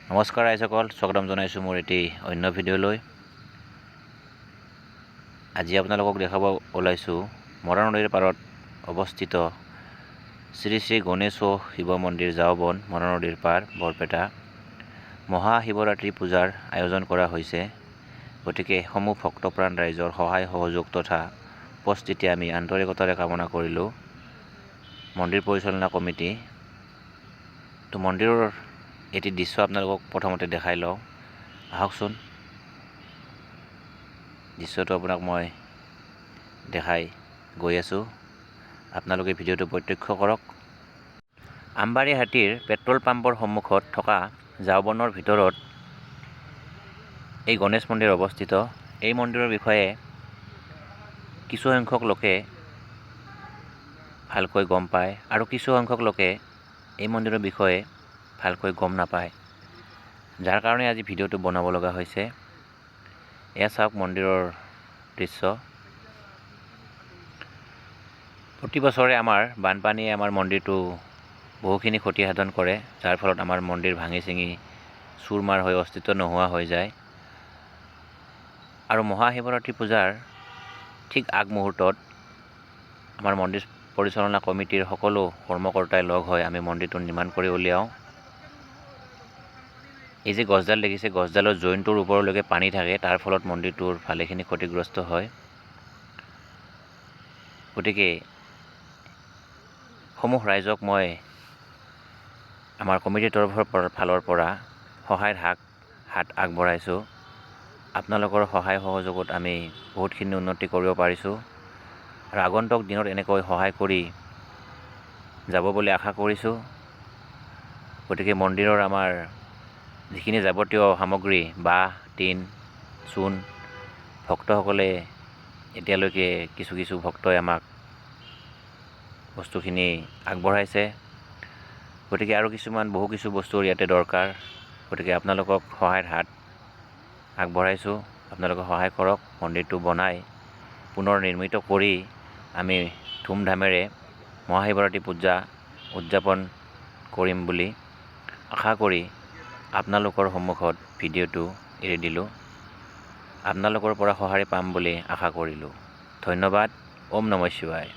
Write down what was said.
নমস্কাৰ ৰাইজসকল, স্বাগতম জনাইছোঁ মোৰ এটি অন্য ভিডিঅ'লৈ। আজি আপোনালোকক দেখাব ওলাইছোঁ মৰা নদীৰ পাৰত অৱস্থিত শ্ৰী শ্ৰী গণেশ শিৱ মন্দিৰ জাওবন, মৰা নদীৰ পাৰ, বৰপেটা। মহাশিৱৰাত্ৰি পূজাৰ আয়োজন কৰা হৈছে। গতিকে সমূহ ভক্তপ্ৰাণ ৰাইজৰ সহায় সহযোগ তথা উপস্থিতি আমি আন্তৰিকতাৰে কামনা কৰিলোঁ। মন্দিৰ পৰিচালনা কমিটি। তো মন্দিৰৰ এটি দৃশ্য আপোনালোকক প্ৰথমতে দেখাই লওঁ, আহকচোন। দৃশ্যটো আপোনাক মই দেখাই গৈ আছোঁ, আপোনালোকে ভিডিঅ'টো প্ৰত্যক্ষ কৰক। আমবাৰীহাটীৰ পেট্ৰল পাম্পৰ সন্মুখত থকা জাওবনৰ ভিতৰত এই গণেশ মন্দিৰ অৱস্থিত। এই মন্দিৰৰ বিষয়ে কিছুসংখ্যক লোকে ভালকৈ গম পায় আৰু কিছুসংখ্যক লোকে এই মন্দিৰৰ বিষয়ে ভালকৈ গম নাপায়, যাৰ কাৰণে আজি ভিডিঅ'টো বনাব লগা হৈছে। এয়া চাওক মন্দিৰৰ দৃশ্য। প্ৰতি বছৰে আমাৰ বানপানীয়ে আমাৰ মন্দিৰটো বহুখিনি ক্ষতিসাধন কৰে, যাৰ ফলত আমাৰ মন্দিৰ ভাঙি চিঙি চুৰমাৰ হৈ অস্তিত্ব নোহোৱা হৈ যায়। আৰু মহাশিৱৰাত্ৰি পূজাৰ ঠিক আগমুহূৰ্তত আমাৰ মন্দিৰ পৰিচালনা কমিটিৰ সকলো কৰ্মকৰ্তাই লগ হৈ আমি মন্দিৰটো নিৰ্মাণ কৰি উলিয়াওঁ। এই যে গছডাল দেখিছে, গছডালৰ জইনটোৰ ওপৰলৈকে পানী থাকে, তাৰ ফলত মন্দিৰটোৰ ভালেখিনি ক্ষতিগ্ৰস্ত হয়। গতিকে সমূহ ৰাইজক মই আমাৰ কমিটিৰ ফালৰ পৰা সহায়ৰ হাত আগবঢ়াইছোঁ। আপোনালোকৰ সহায় সহযোগত আমি বহুতখিনি উন্নতি কৰিব পাৰিছোঁ আৰু আগন্তুক দিনত এনেকৈ সহায় কৰি যাব বুলি আশা কৰিছোঁ। গতিকে মন্দিৰৰ আমাৰ যিখিনি যাৱতীয় সামগ্ৰী, বাঁহ, টিন, চূণ, ভক্তসকলে এতিয়ালৈকে কিছু ভক্তই আমাক বস্তুখিনি আগবঢ়াইছে। গতিকে আৰু বহু কিছু বস্তুৰ ইয়াতে দৰকাৰ। গতিকে আপোনালোকক সহায়ৰ হাত আগবঢ়াইছোঁ, আপোনালোকে সহায় কৰক। মন্দিৰটো বনাই পুনৰ নিৰ্মিত কৰি আমি ধুমধামেৰে মহাশিৱৰাত্ৰি পূজা উদযাপন কৰিম বুলি আশা কৰি আপোনালোকৰ সন্মুখত ভিডিঅ'টো এৰি দিলোঁ। আপোনালোকৰ পৰা সঁহাৰি পাম বুলি আশা কৰিলোঁ। ধন্যবাদ। ওম নমঃ শিৱায়।